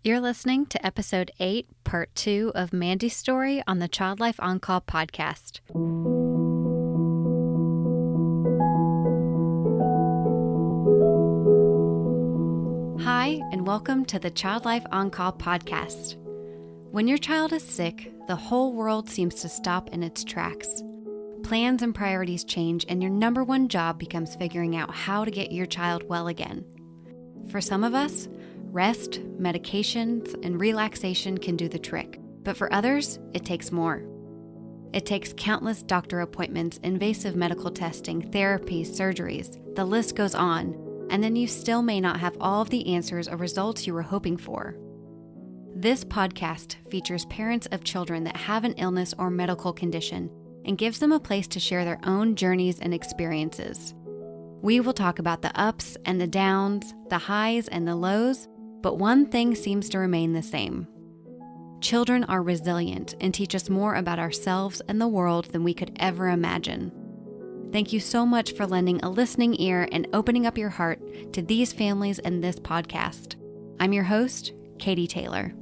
You're listening to Episode 8, Part 2 of Mandy's story on the Child Life On Call podcast. Hi, and welcome to the Child Life On Call podcast. When your child is sick, the whole world seems to stop in its tracks. Plans and priorities change, and your number one job becomes figuring out how to get your child well again. For some of us, rest, medications, and relaxation can do the trick. But for others, it takes more. It takes countless doctor appointments, invasive medical testing, therapies, surgeries. The list goes on. And then you still may not have all of the answers or results you were hoping for. This podcast features parents of children that have an illness or medical condition and gives them a place to share their own journeys and experiences. We will talk about the ups and the downs, the highs and the lows, but one thing seems to remain the same. Children are resilient and teach us more about ourselves and the world than we could ever imagine. Thank you so much for lending a listening ear and opening up your heart to these families and this podcast. I'm your host, Katie Taylor.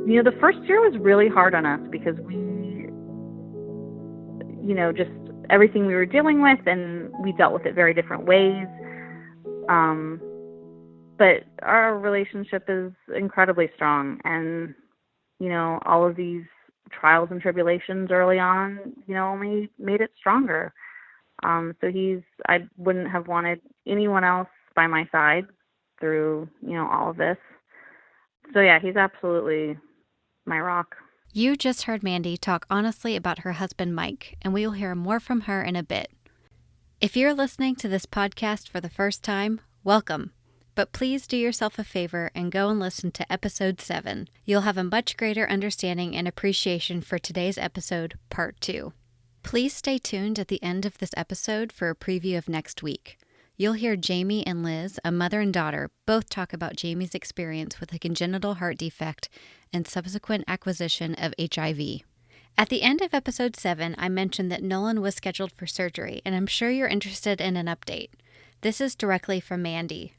You know, the first year was really hard on us because we, just everything we were dealing with, and we dealt with it very different ways. But our relationship is incredibly strong, and, all of these trials and tribulations early on, only made it stronger. I wouldn't have wanted anyone else by my side through, all of this. So yeah, he's absolutely my rock. You just heard Mandy talk honestly about her husband, Mike, and we will hear more from her in a bit. If you're listening to this podcast for the first time, welcome. But please do yourself a favor and go and listen to Episode 7. You'll have a much greater understanding and appreciation for today's episode, Part 2. Please stay tuned at the end of this episode for a preview of next week. You'll hear Jamie and Liz, a mother and daughter, both talk about Jamie's experience with a congenital heart defect and subsequent acquisition of HIV. At the end of Episode 7, I mentioned that Nolan was scheduled for surgery, and I'm sure you're interested in an update. This is directly from Mandy.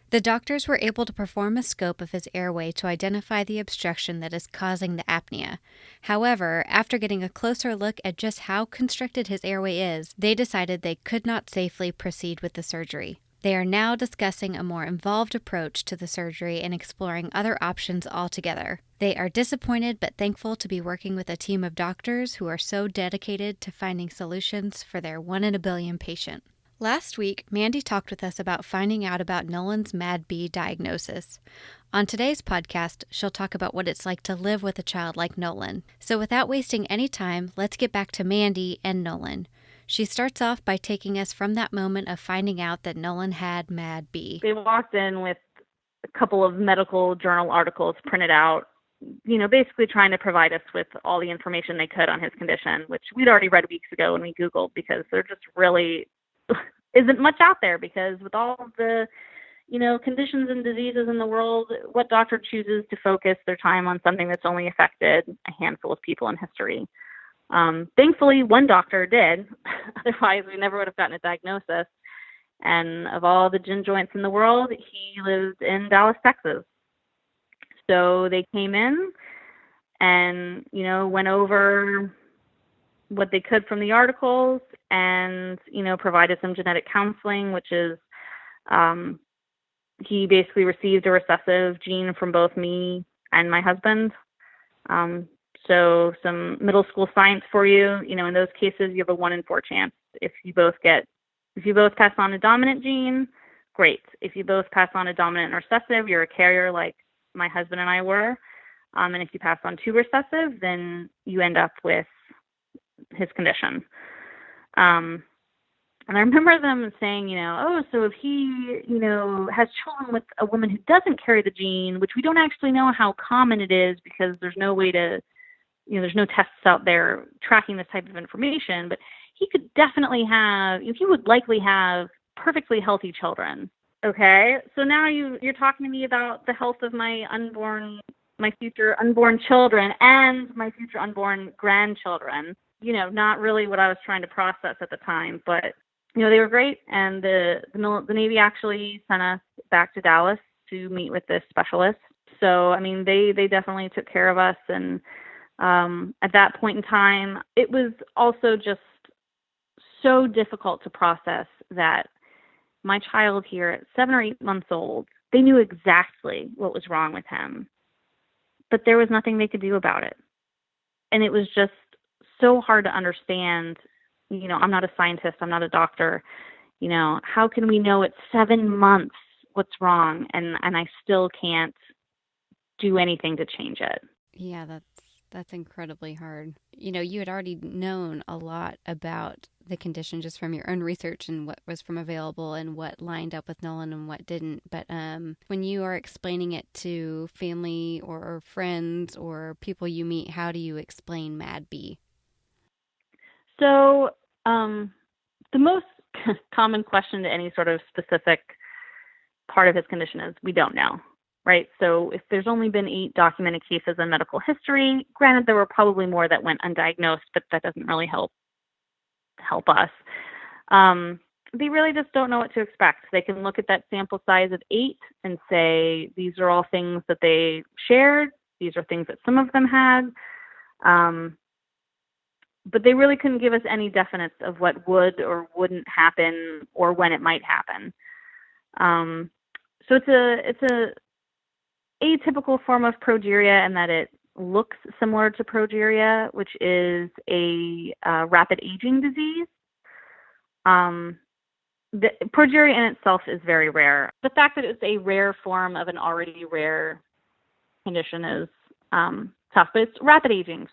The doctors were able to perform a scope of his airway to identify the obstruction that is causing the apnea. However, after getting a closer look at just how constricted his airway is, they decided they could not safely proceed with the surgery. They are now discussing a more involved approach to the surgery and exploring other options altogether. They are disappointed but thankful to be working with a team of doctors who are so dedicated to finding solutions for their 1 in a billion patient. Last week, Mandy talked with us about finding out about Nolan's MadB diagnosis. On today's podcast, she'll talk about what it's like to live with a child like Nolan. So without wasting any time, let's get back to Mandy and Nolan. She starts off by taking us from that moment of finding out that Nolan had MadB. They walked in with a couple of medical journal articles printed out, basically trying to provide us with all the information they could on his condition, which we'd already read weeks ago when we Googled, because there just really isn't much out there, because with all of the, conditions and diseases in the world, what doctor chooses to focus their time on something that's only affected a handful of people in history? Thankfully, one doctor did. Otherwise, we never would have gotten a diagnosis. And of all the gin joints in the world, he lived in Dallas, Texas. So they came in and, went over what they could from the articles, and, provided some genetic counseling, which is, he basically received a recessive gene from both me and my husband. So some middle school science for you, in those cases, you have a 1 in 4 chance. If you both pass on a dominant gene, great. If you both pass on a dominant and recessive, you're a carrier like my husband and I were. And if you pass on 2 recessive, then you end up with his condition. And I remember them saying, so if he, has children with a woman who doesn't carry the gene, which we don't actually know how common it is, because there's no way to, there's no tests out there tracking this type of information, but he could definitely have, he would likely have perfectly healthy children. Okay, so now you're talking to me about the health of my future unborn children and my future unborn grandchildren. Not really what I was trying to process at the time, but they were great. And the Navy actually sent us back to Dallas to meet with this specialist. So, I mean, they definitely took care of us. And at that point in time, it was also just so difficult to process that my child here at 7 or 8 months old, they knew exactly what was wrong with him, but there was nothing they could do about it. And it was just so hard to understand. You know, I'm not a scientist, I'm not a doctor. You know, how can we know at 7 months what's wrong, and I still can't do anything to change it? Yeah, that's incredibly hard. You know, you had already known a lot about the condition just from your own research and what was from available and what lined up with Nolan and what didn't. But when you are explaining it to family or friends or people you meet, how do you explain MadB? So the most common question to any sort of specific part of his condition is, we don't know, right? So if there's only been 8 documented cases in medical history, granted there were probably more that went undiagnosed, but that doesn't really help us. They really just don't know what to expect. They can look at that sample size of 8 and say, these are all things that they shared. These are things that some of them had. But they really couldn't give us any definites of what would or wouldn't happen or when it might happen. So it's a atypical form of progeria in that it looks similar to progeria, which is a rapid aging disease. The progeria in itself is very rare. The fact that it's a rare form of an already rare condition is tough, but it's rapid aging.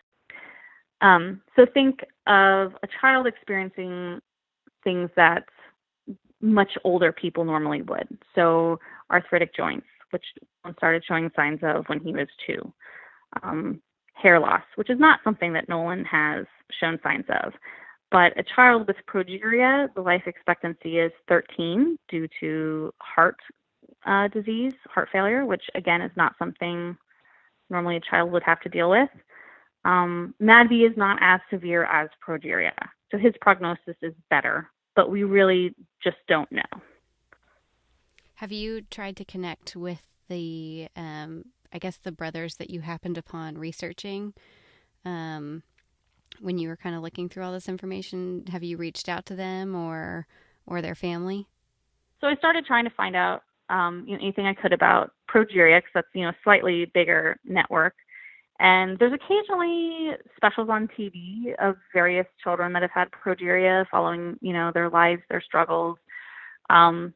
So think of a child experiencing things that much older people normally would. So arthritic joints, which started showing signs of when he was 2. Hair loss, which is not something that Nolan has shown signs of. But a child with progeria, the life expectancy is 13 due to heart disease, heart failure, which again is not something normally a child would have to deal with. MadB is not as severe as progeria, so his prognosis is better, but we really just don't know. Have you tried to connect with the, I guess, the brothers that you happened upon researching when you were kind of looking through all this information? Have you reached out to them or their family? So I started trying to find out anything I could about progeria, because that's a slightly bigger network. And there's occasionally specials on TV of various children that have had progeria following, their lives, their struggles. And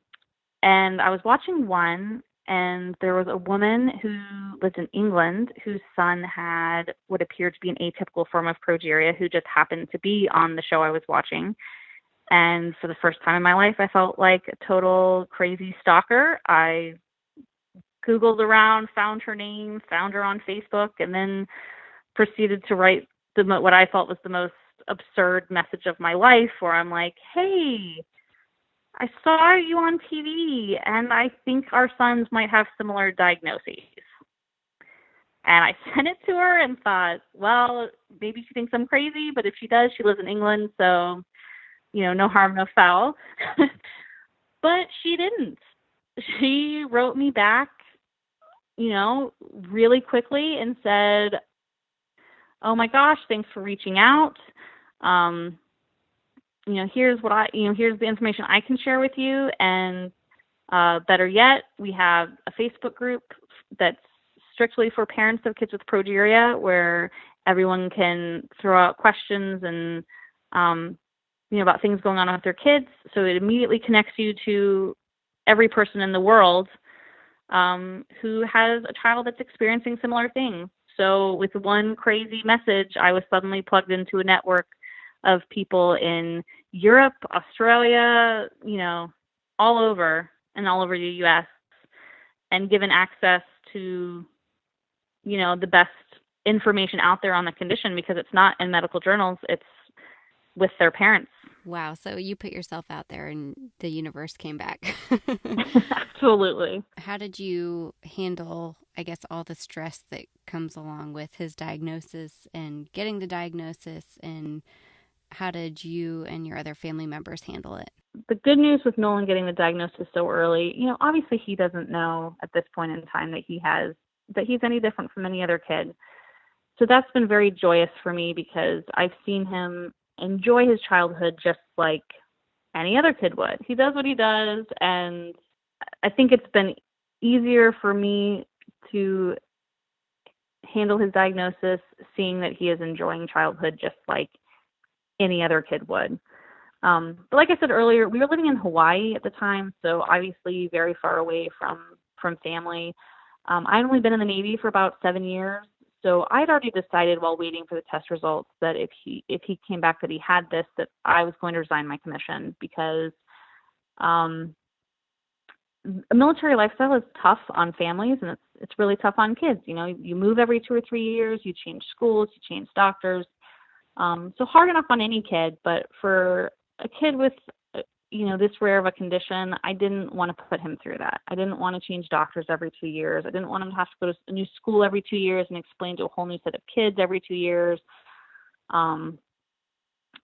I was watching one, and there was a woman who lived in England whose son had what appeared to be an atypical form of progeria, who just happened to be on the show I was watching. And for the first time in my life, I felt like a total crazy stalker. I Googled around, found her name, found her on Facebook, and then proceeded to write what I thought was the most absurd message of my life, where I'm like, hey, I saw you on TV, and I think our sons might have similar diagnoses. And I sent it to her and thought, well, maybe she thinks I'm crazy, but if she does, she lives in England, so, no harm, no foul. But she didn't. She wrote me back, really quickly and said, oh my gosh, thanks for reaching out. Here's here's the information I can share with you. And better yet, we have a Facebook group that's strictly for parents of kids with progeria, where everyone can throw out questions and, about things going on with their kids. So it immediately connects you to every person in the world who has a child that's experiencing similar things. So with one crazy message, I was suddenly plugged into a network of people in Europe, Australia, all over the U.S., and given access to, the best information out there on the condition, because it's not in medical journals, it's with their parents. Wow. So you put yourself out there and the universe came back. Absolutely. How did you handle, I guess, all the stress that comes along with his diagnosis and getting the diagnosis, and how did you and your other family members handle it? the good news with Nolan getting the diagnosis so early, obviously he doesn't know at this point in time that he's any different from any other kid. So that's been very joyous for me because I've seen him enjoy his childhood just like any other kid would. He does what he does, and I think it's been easier for me to handle his diagnosis seeing that he is enjoying childhood just like any other kid would. But like I said earlier, we were living in Hawaii at the time, so obviously very far away from family. I'd only been in the Navy for about 7 years, so I'd already decided while waiting for the test results that if he came back that he had this, that I was going to resign my commission because a military lifestyle is tough on families, and it's really tough on kids. You move every 2 or 3 years, you change schools, you change doctors. So hard enough on any kid, but for a kid with, this rare of a condition, I didn't want to put him through that. I didn't want to change doctors every 2 years. I didn't want him to have to go to a new school every 2 years and explain to a whole new set of kids every 2 years,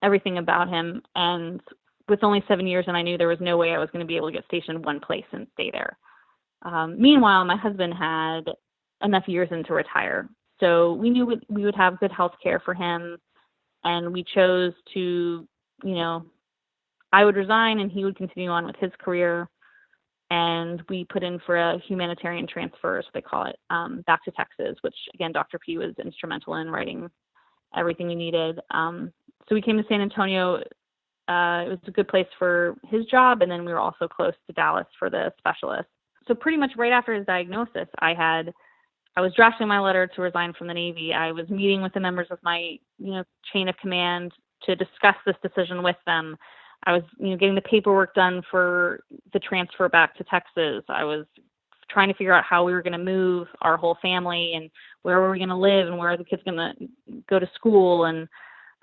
everything about him. And with only 7 years, and I knew there was no way I was going to be able to get stationed one place and stay there. Meanwhile, my husband had enough years in to retire. So we knew we would have good health care for him. And we chose to, I would resign and he would continue on with his career. And we put in for a humanitarian transfer, as they call it, back to Texas, which, again, Dr. P was instrumental in writing everything we needed. So we came to San Antonio. It was a good place for his job. And then we were also close to Dallas for the specialist. So pretty much right after his diagnosis, I was drafting my letter to resign from the Navy. I was meeting with the members of my, chain of command to discuss this decision with them. I was, getting the paperwork done for the transfer back to Texas. I was trying to figure out how we were going to move our whole family and where were we going to live and where are the kids going to go to school and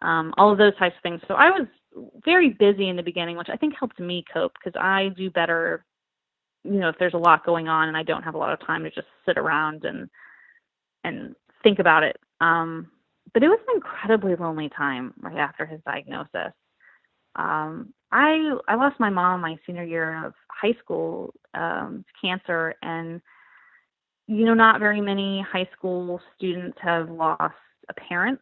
all of those types of things. So I was very busy in the beginning, which I think helped me cope because I do better, if there's a lot going on and I don't have a lot of time to just sit around and think about it. But it was an incredibly lonely time right after his diagnosis. I lost my mom my senior year of high school to cancer, and not very many high school students have lost a parent.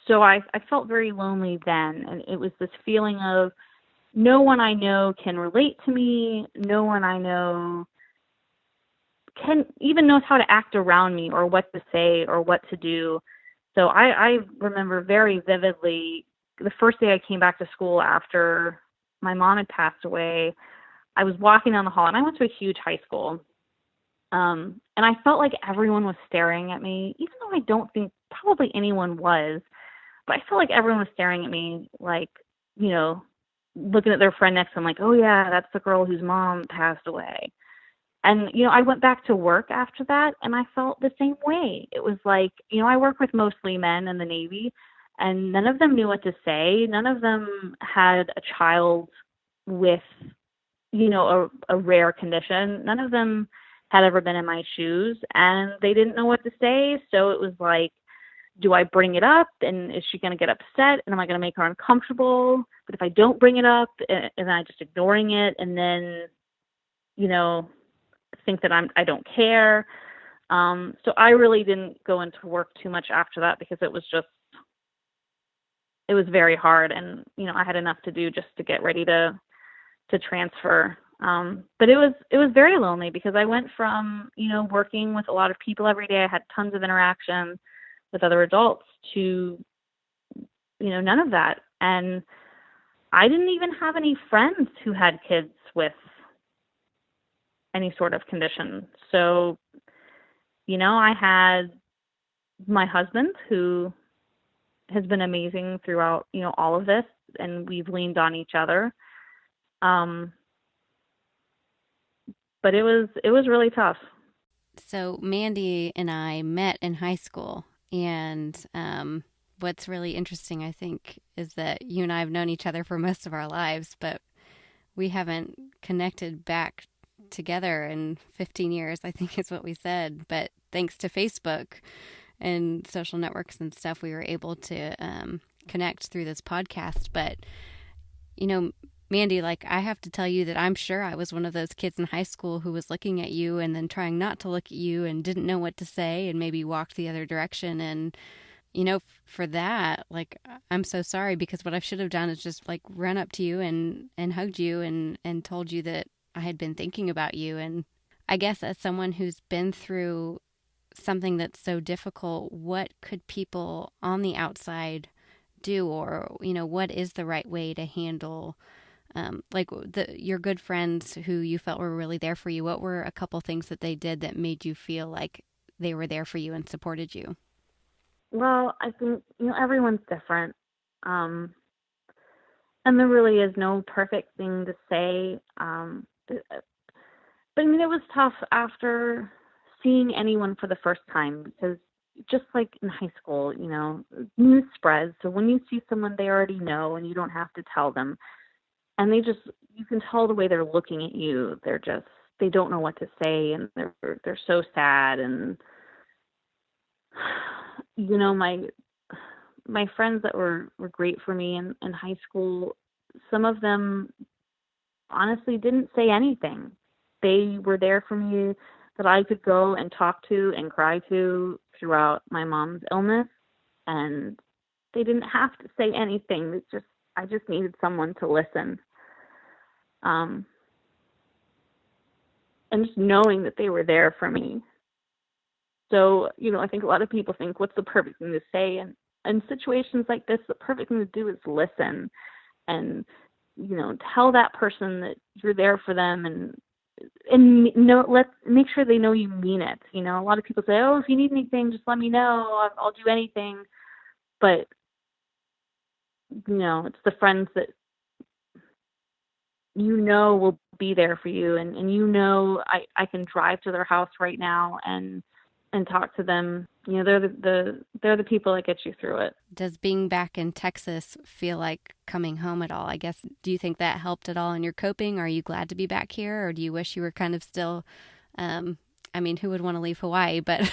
So I felt very lonely then, and it was this feeling of no one I know can relate to me, no one I know can even knows how to act around me or what to say or what to do. So I remember very vividly the first day I came back to school after my mom had passed away. I was walking down the hall, and I went to a huge high school. And I felt like everyone was staring at me, even though I don't think probably anyone was. But I felt like everyone was staring at me like, looking at their friend next to them like, oh, yeah, that's the girl whose mom passed away. And, I went back to work after that, and I felt the same way. It was like, I work with mostly men in the Navy, and none of them knew what to say. None of them had a child with, a rare condition. None of them had ever been in my shoes, and they didn't know what to say. So it was like, do I bring it up, and is she going to get upset, and am I going to make her uncomfortable? But if I don't bring it up, and I just ignoring it, and then, think that I don't care. So I really didn't go into work too much after that because it was very hard, and I had enough to do just to get ready to transfer. But it was very lonely because I went from working with a lot of people every day. I had tons of interaction with other adults to none of that, and I didn't even have any friends who had kids with any sort of condition. So, I had my husband who has been amazing throughout, all of this, and we've leaned on each other. But it was really tough. So Mandy and I met in high school, and what's really interesting, I think, is that you and I have known each other for most of our lives, but we haven't connected back together in 15 years, I think is what we said. But thanks to Facebook and social networks and stuff, we were able to connect through this podcast. But You know, Mandy, like, I have to tell you that I'm sure I was one of those kids in high school who was looking at you and then trying not to look at you and didn't know what to say and maybe walked the other direction. And, for that, like, I'm so sorry, because what I should have done is just like run up to you and hugged you and told you that I had been thinking about you. And I guess as someone who's been through something that's so difficult, what could people on the outside do, or what is the right way to handle like your good friends who you felt were really there for you? What were a couple things that they did that made you feel like they were there for you and supported you? Well, I think, everyone's different. And there really is no perfect thing to say. But I mean, it was tough after seeing anyone for the first time, because just like in high school, news spreads. So when you see someone they already know and you don't have to tell them, and you can tell the way they're looking at you. They don't know what to say, and they're so sad. And my friends that were great for me in high school, some of them honestly didn't say anything. They were there for me, that I could go and talk to and cry to throughout my mom's illness, and they didn't have to say anything. I just needed someone to listen. And just knowing that they were there for me. So, I think a lot of people think, what's the perfect thing to say? And in situations like this, the perfect thing to do is listen and, tell that person that you're there for them, and let's make sure they know you mean it. A lot of people say, oh, if you need anything, just let me know. I'll do anything. But, it's the friends that will be there for you, and I can drive to their house right now and talk to them. They're the people that get you through it. Does being back in Texas feel like coming home at all? I guess, do you think that helped at all in your coping? Are you glad to be back here, or do you wish you were kind of still, I mean, who would want to leave Hawaii, but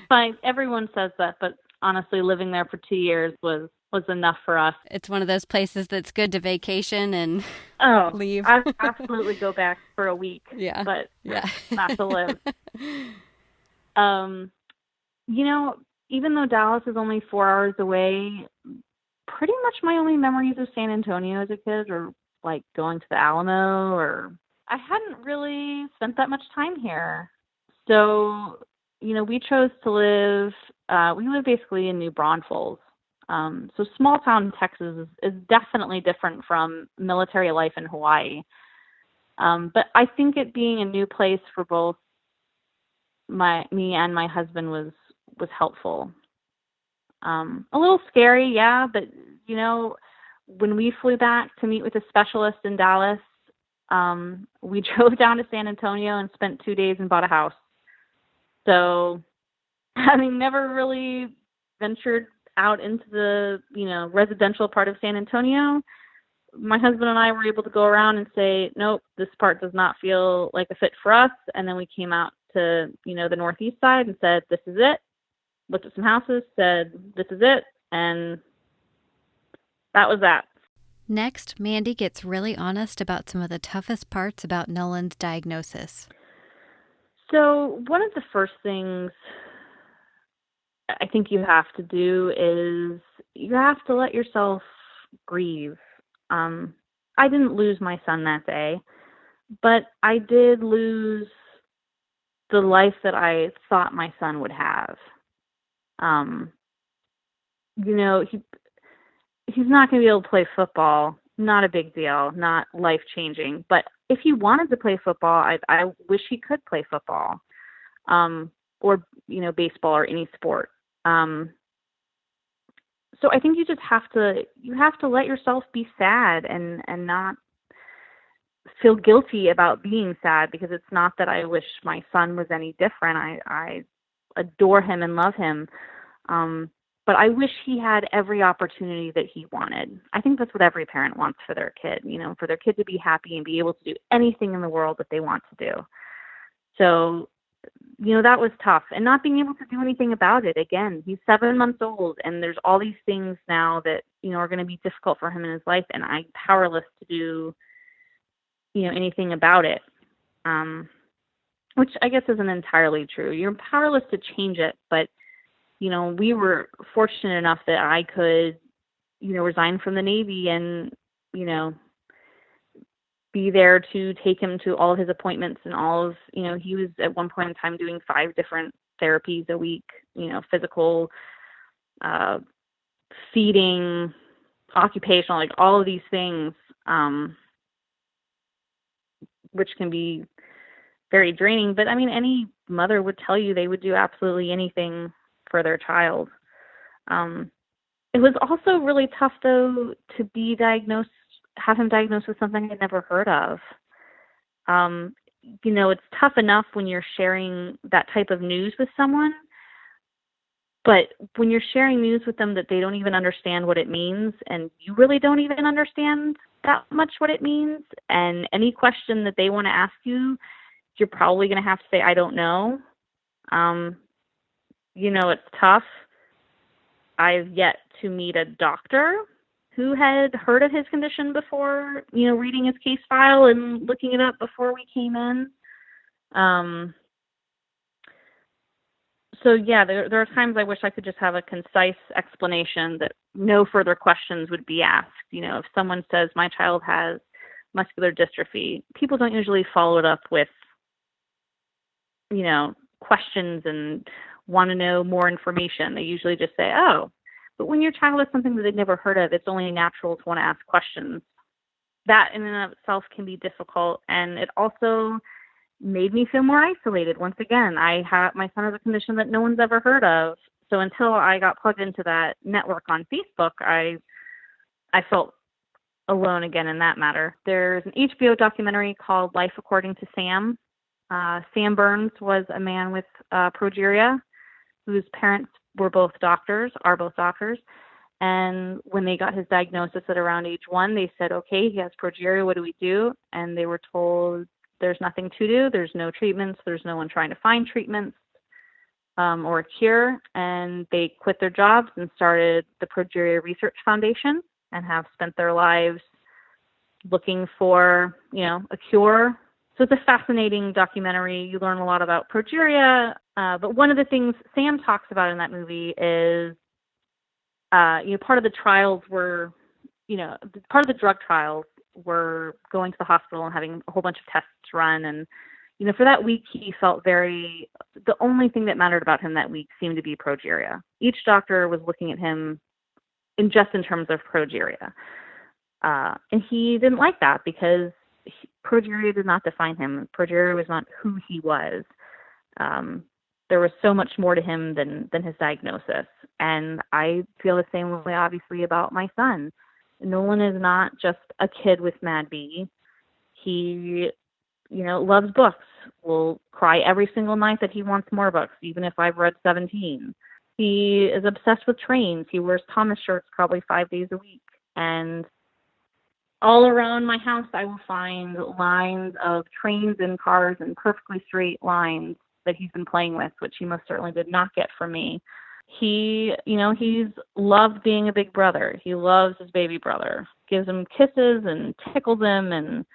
Fine. Everyone says that, but honestly, living there for 2 years was enough for us. It's one of those places that's good to vacation and leave. I'd absolutely go back for a week. Yeah. But yeah. not to live. Even though Dallas is only 4 hours away, pretty much my only memories of San Antonio as a kid are like going to the Alamo, or I hadn't really spent that much time here. So, we chose to we live basically in New Braunfels. So small town Texas is definitely different from military life in Hawaii. But I think it being a new place for both me and my husband was helpful. A little scary, yeah, but when we flew back to meet with a specialist in Dallas, we drove down to San Antonio and spent 2 days and bought a house. So, having never really ventured out into the residential part of San Antonio, my husband and I were able to go around and say, nope, this part does not feel like a fit for us. And then we came out to the northeast side and said, this is it. Looked at some houses, said, this is it, and that was that. Next, Mandy gets really honest about some of the toughest parts about Nolan's diagnosis. So one of the first things I think you have to do is you have to let yourself grieve. I didn't lose my son that day, but I did lose the life that I thought my son would have. He's not going to be able to play football. Not a big deal, not life-changing. But if he wanted to play football, I wish he could play football, or baseball or any sport. So I think you just have to let yourself be sad and not feel guilty about being sad, because it's not that I wish my son was any different. I adore him and love him. But I wish he had every opportunity that he wanted. I think that's what every parent wants for their kid, for their kid to be happy and be able to do anything in the world that they want to do. So, that was tough. And not being able to do anything about it. Again, he's 7 months old, and there's all these things now that, are going to be difficult for him in his life, and I'm powerless to do, anything about it. Which I guess isn't entirely true. You're powerless to change it, but, we were fortunate enough that I could, resign from the Navy and, be there to take him to all of his appointments and all of, he was at one point in time doing 5 different therapies a week, physical, feeding, occupational, like all of these things, which can be very draining. But I mean, any mother would tell you they would do absolutely anything for their child. It was also really tough, though, to have him diagnosed with something I'd never heard of. It's tough enough when you're sharing that type of news with someone, but when you're sharing news with them that they don't even understand what it means, and you really don't even understand that much what it means, and any question that they want to ask you, you're probably going to have to say, I don't know. It's tough. I've yet to meet a doctor who had heard of his condition before, reading his case file and looking it up before we came in. So yeah, there are times I wish I could just have a concise explanation that no further questions would be asked. If someone says my child has muscular dystrophy, people don't usually follow it up with, questions and want to know more information. They usually just say, oh. But when your child has something that they've never heard of, it's only natural to want to ask questions. That in and of itself can be difficult, and it also made me feel more isolated. Once again, my son has a condition that no one's ever heard of. So until I got plugged into that network on Facebook, I felt alone again in that matter. There's an HBO documentary called Life According to Sam. Sam Burns was a man with progeria whose parents are both doctors. And when they got his diagnosis at around age 1, they said, okay, he has progeria, what do we do? And they were told there's nothing to do. There's no treatments. There's no one trying to find treatments or a cure. And they quit their jobs and started the Progeria Research Foundation and have spent their lives looking for, a cure. So it's a fascinating documentary. You learn a lot about progeria. But one of the things Sam talks about in that movie is, part of the trials were, part of the drug trials were going to the hospital and having a whole bunch of tests run. And, for that week, he felt the only thing that mattered about him that week seemed to be progeria. Each doctor was looking at him in terms of progeria. And he didn't like that because progeria did not define him. Progeria was not who he was. There was so much more to him than his diagnosis. And I feel the same way, obviously, about my son. Nolan is not just a kid with MadB. He, loves books, will cry every single night that he wants more books, even if I've read 17. He is obsessed with trains. He wears Thomas shirts probably 5 days a week. And all around my house, I will find lines of trains and cars and perfectly straight lines that he's been playing with, which he most certainly did not get from me. He's loved being a big brother. He loves his baby brother, gives him kisses and tickles him. And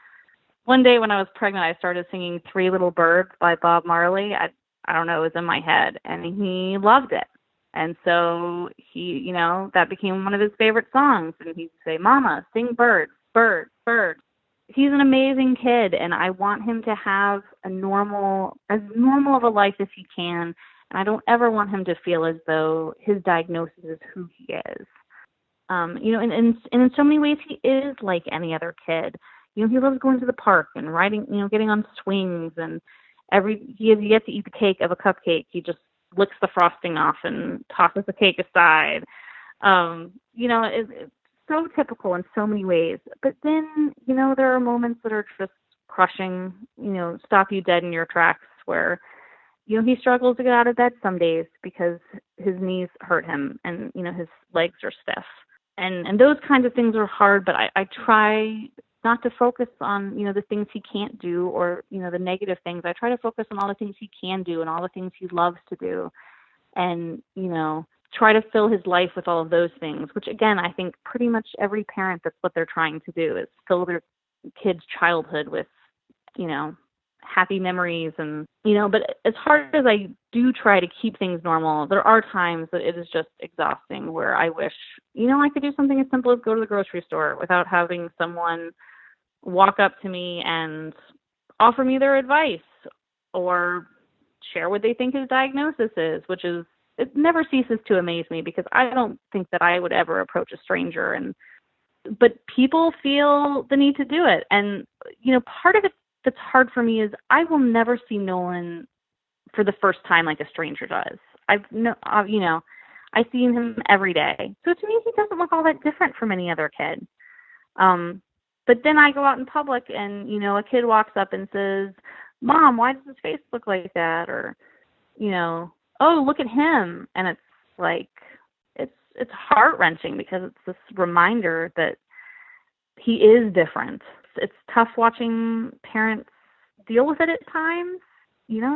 one day when I was pregnant, I started singing 3 Little Birds by Bob Marley. I don't know, it was in my head, and he loved it. And so he, that became one of his favorite songs. And he'd say, Mama, sing birds, birds, birds. He's an amazing kid, and I want him to have as normal of a life as he can. And I don't ever want him to feel as though his diagnosis is who he is. And in so many ways, he is like any other kid. He loves going to the park and riding, getting on swings, and he has yet to eat the cake of a cupcake. He just licks the frosting off and tosses the cake aside. It's so typical in so many ways. But then, there are moments that are just crushing, stop you dead in your tracks, where, he struggles to get out of bed some days because his knees hurt him and, his legs are stiff. And those kinds of things are hard, but I try not to focus on, the things he can't do or, the negative things. I try to focus on all the things he can do and all the things he loves to do. And, try to fill his life with all of those things, which again, I think pretty much every parent, that's what they're trying to do, is fill their kid's childhood with, happy memories. And, but as hard as I do try to keep things normal, there are times that it is just exhausting where I wish, I could do something as simple as go to the grocery store without having someone walk up to me and offer me their advice or share what they think his diagnosis is, which is, it never ceases to amaze me because I don't think that I would ever approach a stranger. But people feel the need to do it. And, part of it that's hard for me is I will never see Nolan for the first time like a stranger does. I see him every day. So to me, he doesn't look all that different from any other kid. But then I go out in public and, a kid walks up and says, "Mom, why does his face look like that?" Or, "Oh, look at him." And it's like, it's heart-wrenching because it's this reminder that he is different. It's tough watching parents deal with it at times.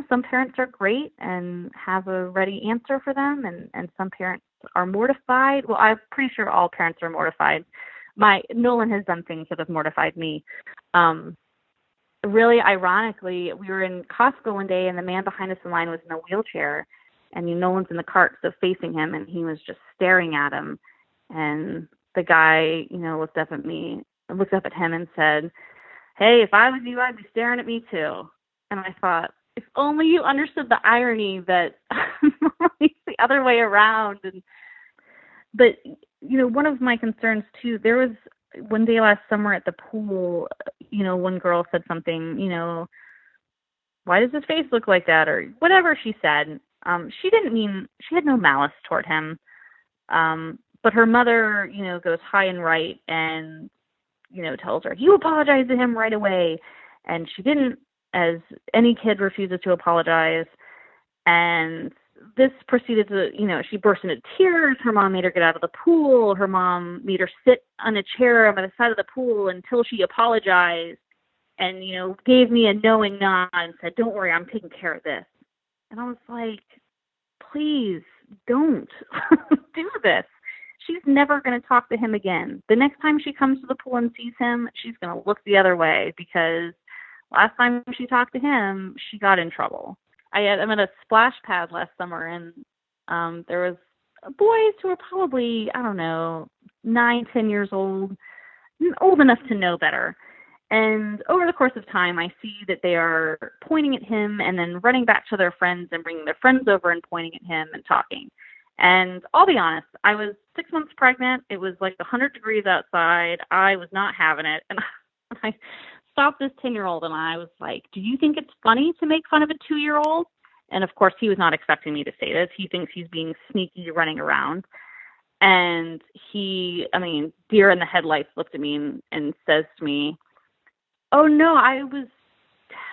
Some parents are great and have a ready answer for them, and some parents are mortified. Well, I'm pretty sure all parents are mortified. Nolan has done things that have mortified me. Really ironically, we were in Costco one day, and the man behind us in line was in a wheelchair, and Nolan's in the cart, so facing him, and he was just staring at him. And the guy, looked up at him and said, "Hey, if I was you, I'd be staring at me too." And I thought, if only you understood the irony that it's the other way around. But one of my concerns too, there was one day last summer at the pool, one girl said something, "Why does his face look like that?" or whatever she said. She had no malice toward him. But her mother, goes high and right and, tells her, "You apologize to him right away." And she didn't, as any kid refuses to apologize. And this proceeded to, she burst into tears. Her mom made her get out of the pool. Her mom made her sit on a chair by the side of the pool until she apologized and, gave me a knowing nod and said, "Don't worry, I'm taking care of this." And I was like, please don't do this. She's never going to talk to him again. The next time she comes to the pool and sees him, she's going to look the other way because last time she talked to him, she got in trouble. I'm at a splash pad last summer, and there was boys who were probably, 9, 10 years old enough to know better. And over the course of time, I see that they are pointing at him and then running back to their friends and bringing their friends over and pointing at him and talking. And I'll be honest, I was 6 months pregnant. It was like 100 degrees outside. I was not having it. And I stopped this 10-year-old and I was like, "Do you think it's funny to make fun of a 2-year-old?" And of course, he was not expecting me to say this. He thinks he's being sneaky running around. And he, deer in the headlights, looked at me and says to me, "Oh, no, I was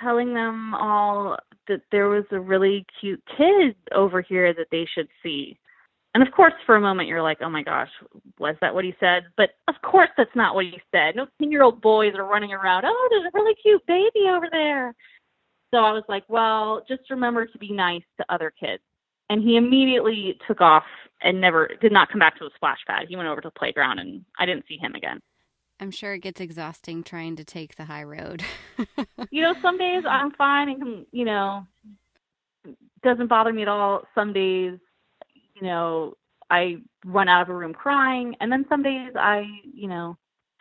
telling them all that there was a really cute kid over here that they should see." And of course, for a moment, you're like, oh my gosh, was that what he said? But of course, that's not what he said. No 10-year-old boys are running around, "Oh, there's a really cute baby over there." So I was like, well, just remember to be nice to other kids. And he immediately took off and did not come back to the splash pad. He went over to the playground and I didn't see him again. I'm sure it gets exhausting trying to take the high road. Some days I'm fine and, doesn't bother me at all. Some days, I run out of a room crying. And then some days I,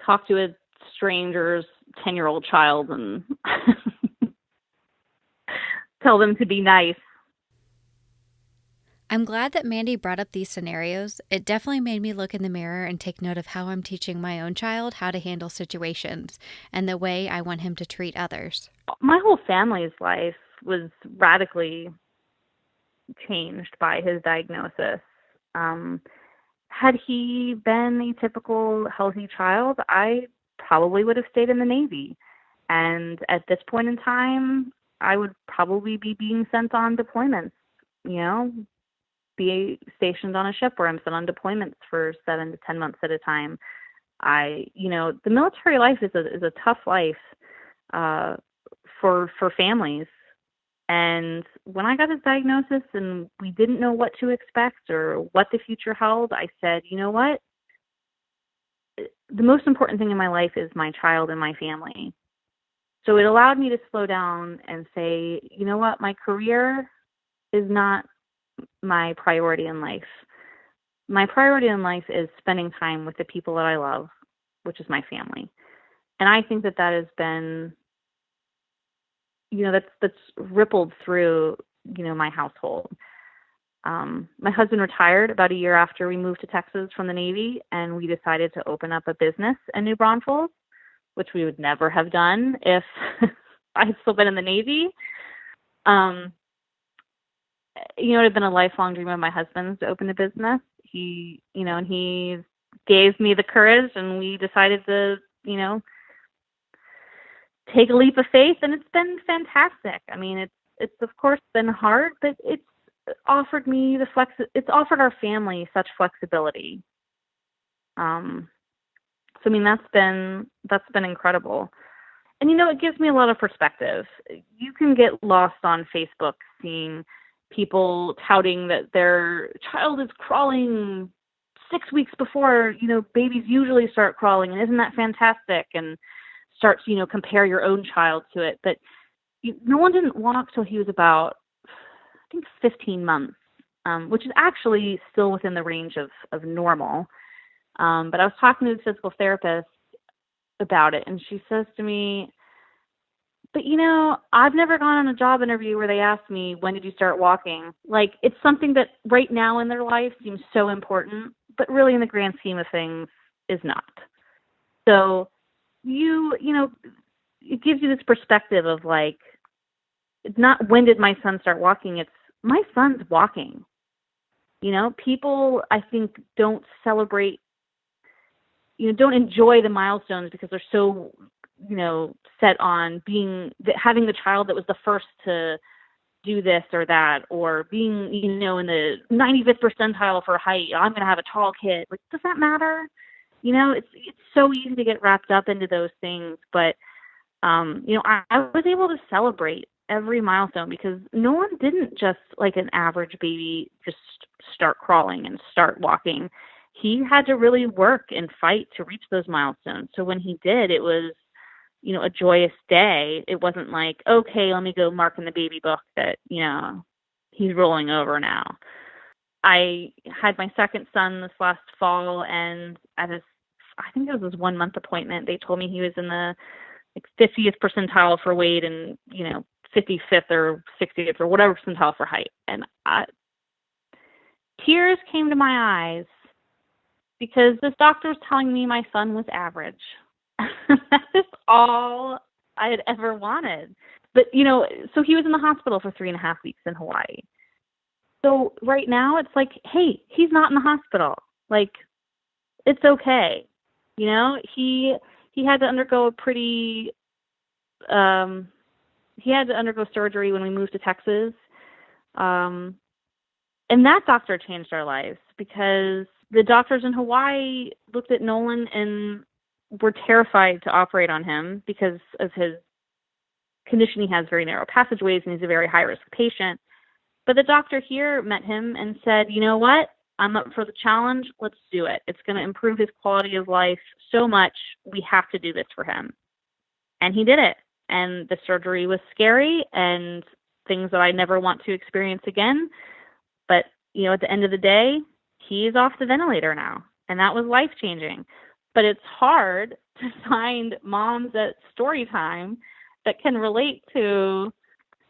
talk to a stranger's 10-year-old child and tell them to be nice. I'm glad that Mandy brought up these scenarios. It definitely made me look in the mirror and take note of how I'm teaching my own child how to handle situations and the way I want him to treat others. My whole family's life was radically changed by his diagnosis. Had he been a typical healthy child, I probably would have stayed in the Navy. And at this point in time, I would probably be being sent on deployments, be stationed on a ship where I'm sent on deployments for 7 to 10 months at a time. The military life is a tough life for families. And when I got his diagnosis and we didn't know what to expect or what the future held, I said, you know what? The most important thing in my life is my child and my family. So it allowed me to slow down and say, you know what? My career is not my priority in life. My priority in life is spending time with the people that I love, which is my family. And I think that has been, that's rippled through, my household. My husband retired about a year after we moved to Texas from the Navy, and we decided to open up a business in New Braunfels, which we would never have done if I had still been in the Navy. It had been a lifelong dream of my husband's to open a business. He gave me the courage, and we decided to, take a leap of faith, and it's been fantastic. I mean, it's of course been hard, but it's offered me it's offered our family such flexibility. So I mean, that's been incredible. And it gives me a lot of perspective. You can get lost on Facebook seeing people touting that their child is crawling 6 weeks before, babies usually start crawling, and isn't that fantastic? And start to, compare your own child to it. But Nolan didn't walk till he was about, I think, 15 months, which is actually still within the range of normal. But I was talking to the physical therapist about it, and she says to me, but I've never gone on a job interview where they asked me, when did you start walking? Like, it's something that right now in their life seems so important, but really in the grand scheme of things is not. So it gives you this perspective of like, it's not when did my son start walking, it's my son's walking. People, I think, don't celebrate, don't enjoy the milestones because they're so, set on having the child that was the first to do this or that, or being, in the 95th percentile for height. I'm going to have a tall kid. Like, does that matter? It's so easy to get wrapped up into those things. But, I was able to celebrate every milestone because Nolan didn't just, like an average baby, just start crawling and start walking. He had to really work and fight to reach those milestones. So when he did, it was, a joyous day. It wasn't like, okay, let me go mark in the baby book that, he's rolling over now. I had my second son this last fall, and I think it was his 1 month appointment. They told me he was in the 50th percentile for weight and, 55th or 60th or whatever percentile for height. And tears came to my eyes because this doctor was telling me my son was average. That is all I had ever wanted. But, so he was in the hospital for 3.5 weeks in Hawaii. So right now it's like, hey, he's not in the hospital. Like, it's okay. He had to undergo surgery when we moved to Texas. And that doctor changed our lives because the doctors in Hawaii looked at Nolan and were terrified to operate on him because of his condition. He has very narrow passageways and he's a very high-risk patient. But the doctor here met him and said, you know what? I'm up for the challenge. Let's do it. It's going to improve his quality of life so much. We have to do this for him. And he did it. And the surgery was scary and things that I never want to experience again. But, at the end of the day, he's off the ventilator now. And that was life-changing. But it's hard to find moms at story time that can relate to,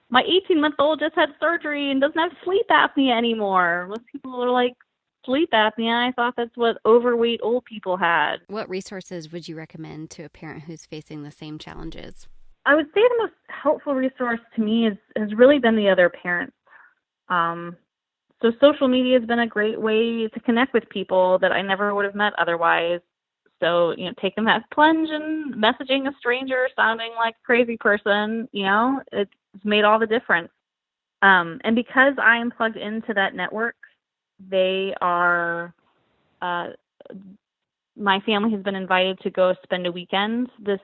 my 18-month-old just had surgery and doesn't have sleep apnea anymore. Most people are like, sleep apnea? I thought that's what overweight old people had. What resources would you recommend to a parent who's facing the same challenges? I would say the most helpful resource to me has really been the other parents. So social media has been a great way to connect with people that I never would have met otherwise. So, taking that plunge and messaging a stranger sounding like a crazy person, it's made all the difference. And because I am plugged into that network, they are, my family has been invited to go spend a weekend this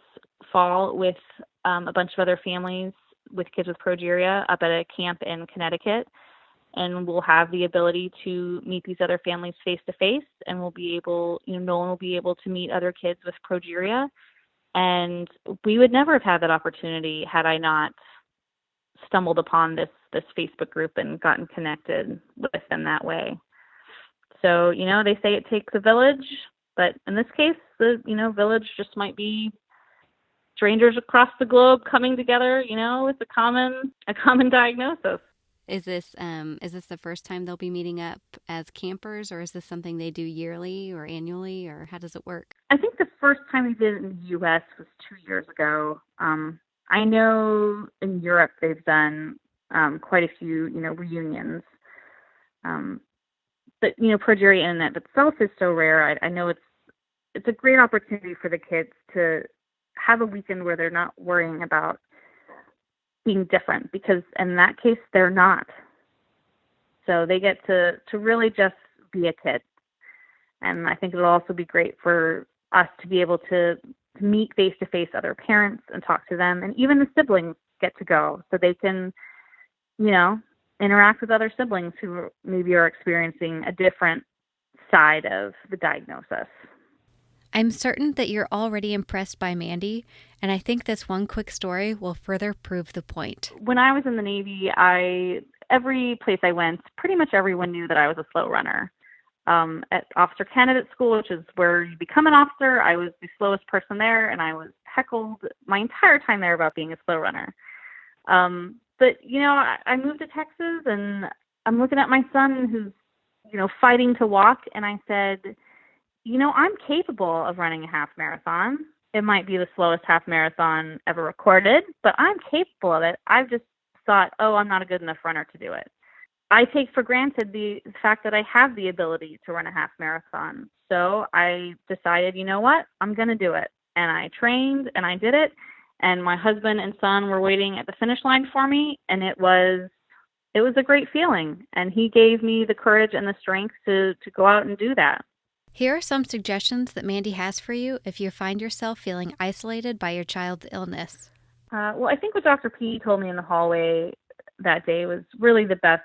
fall with a bunch of other families with kids with progeria up at a camp in Connecticut. And we'll have the ability to meet these other families face to face, and we'll be able, Nolan will be able to meet other kids with progeria. And we would never have had that opportunity had I not stumbled upon this Facebook group and gotten connected with them that way. So, they say it takes a village, but in this case, the, village just might be strangers across the globe coming together, with a common diagnosis. Is this the first time they'll be meeting up as campers, or is this something they do yearly or annually, or how does it work? I think the first time we did it in the U.S. was 2 years ago. I know in Europe they've done quite a few, reunions. But, progeria in and of itself is so rare. I know it's a great opportunity for the kids to have a weekend where they're not worrying about being different, because in that case they're not. So they get to really just be a kid. And I think it'll also be great for us to be able to meet face to face other parents and talk to them, and even the siblings get to go so they can, interact with other siblings who maybe are experiencing a different side of the diagnosis. I'm certain that you're already impressed by Mandy, and I think this one quick story will further prove the point. When I was in the Navy, every place I went, pretty much everyone knew that I was a slow runner. At officer candidate school, which is where you become an officer, I was the slowest person there, and I was heckled my entire time there about being a slow runner. But, I moved to Texas, and I'm looking at my son who's, fighting to walk, and I said, I'm capable of running a half marathon. It might be the slowest half marathon ever recorded, but I'm capable of it. I've just thought, I'm not a good enough runner to do it. I take for granted the fact that I have the ability to run a half marathon. So I decided, I'm going to do it. And I trained and I did it. And my husband and son were waiting at the finish line for me. And it was a great feeling. And he gave me the courage and the strength to go out and do that. Here are some suggestions that Mandy has for you if you find yourself feeling isolated by your child's illness. Well, I think what Dr. P told me in the hallway that day was really the best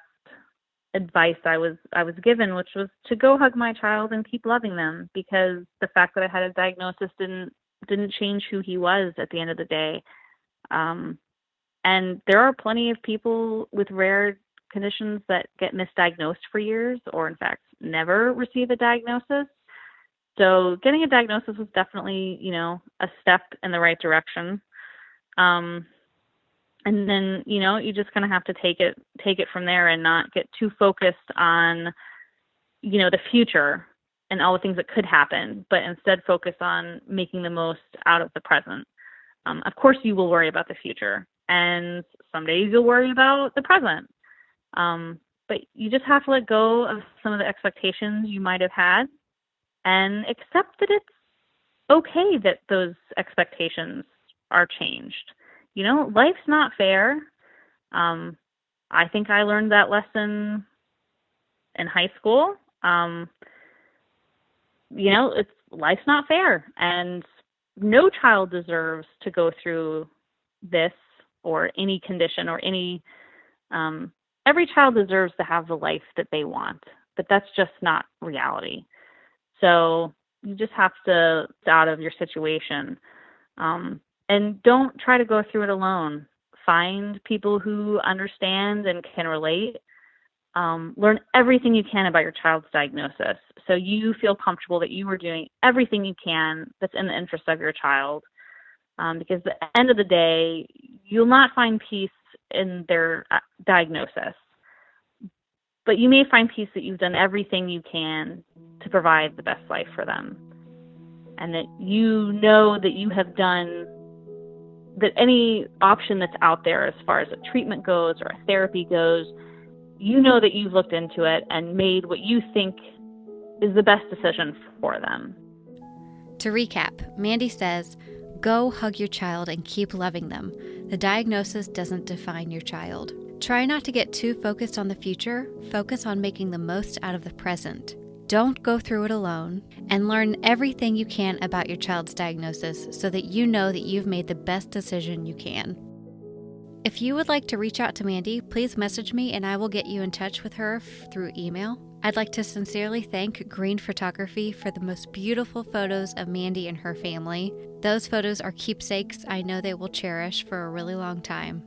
advice I was given, which was to go hug my child and keep loving them, because the fact that I had a diagnosis didn't change who he was at the end of the day. And there are plenty of people with rare conditions that get misdiagnosed for years, or in fact never receive a diagnosis. So getting a diagnosis was definitely, a step in the right direction. And then, you just kind of have to take it from there and not get too focused on, the future and all the things that could happen, but instead focus on making the most out of the present. Of course, you will worry about the future, and some days you'll worry about the present. But you just have to let go of some of the expectations you might have had and accept that it's okay that those expectations are changed. Life's not fair. I think I learned that lesson in high school. Life's not fair, and no child deserves to go through this or any condition or any, every child deserves to have the life that they want, but that's just not reality. So you just have to get out of your situation. And don't try to go through it alone. Find people who understand and can relate. Learn everything you can about your child's diagnosis, so you feel comfortable that you are doing everything you can that's in the interest of your child. Because at the end of the day, you'll not find peace in their diagnosis, but you may find peace that you've done everything you can to provide the best life for them, and that that you have done, that any option that's out there as far as a treatment goes or a therapy goes, that you've looked into it and made what you think is the best decision for them. To recap, Mandy says, go hug your child and keep loving them. The diagnosis doesn't define your child. Try not to get too focused on the future. Focus on making the most out of the present. Don't go through it alone, and learn everything you can about your child's diagnosis so that you know that you've made the best decision you can. If you would like to reach out to Mandy, please message me and I will get you in touch with her through email. I'd like to sincerely thank Green Photography for the most beautiful photos of Mandy and her family. Those photos are keepsakes I know they will cherish for a really long time.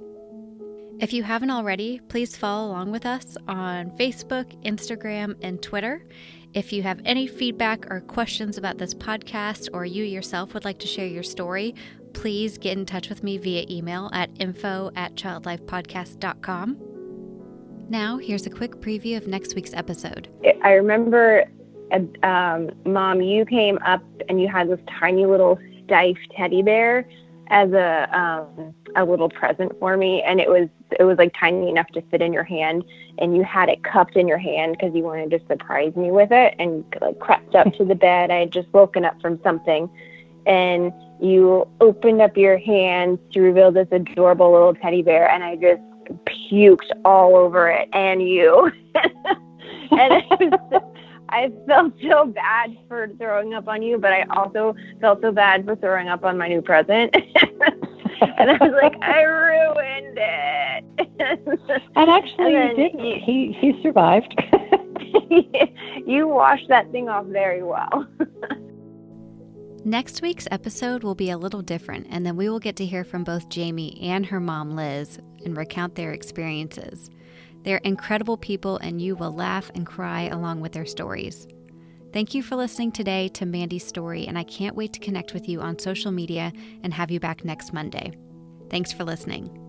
If you haven't already, please follow along with us on Facebook, Instagram, and Twitter. If you have any feedback or questions about this podcast, or you yourself would like to share your story, please get in touch with me via email at info@childlifepodcast.com. Now, here's a quick preview of next week's episode. I remember, Mom, you came up and you had this tiny little stiff teddy bear as a little present for me, and it was like tiny enough to fit in your hand, and you had it cupped in your hand because you wanted to surprise me with it, and like crept up to the bed. I had just woken up from something, and you opened up your hands to reveal this adorable little teddy bear, and I just puked all over it and you. And I felt so bad for throwing up on you, but I also felt so bad for throwing up on my new present. And I was like, I ruined it. And actually, and you didn't. He survived. You washed that thing off very well. Next week's episode will be a little different, and then we will get to hear from both Jamie and her mom, Liz, and recount their experiences. They're incredible people, and you will laugh and cry along with their stories. Thank you for listening today to Mandy's story, and I can't wait to connect with you on social media and have you back next Monday. Thanks for listening.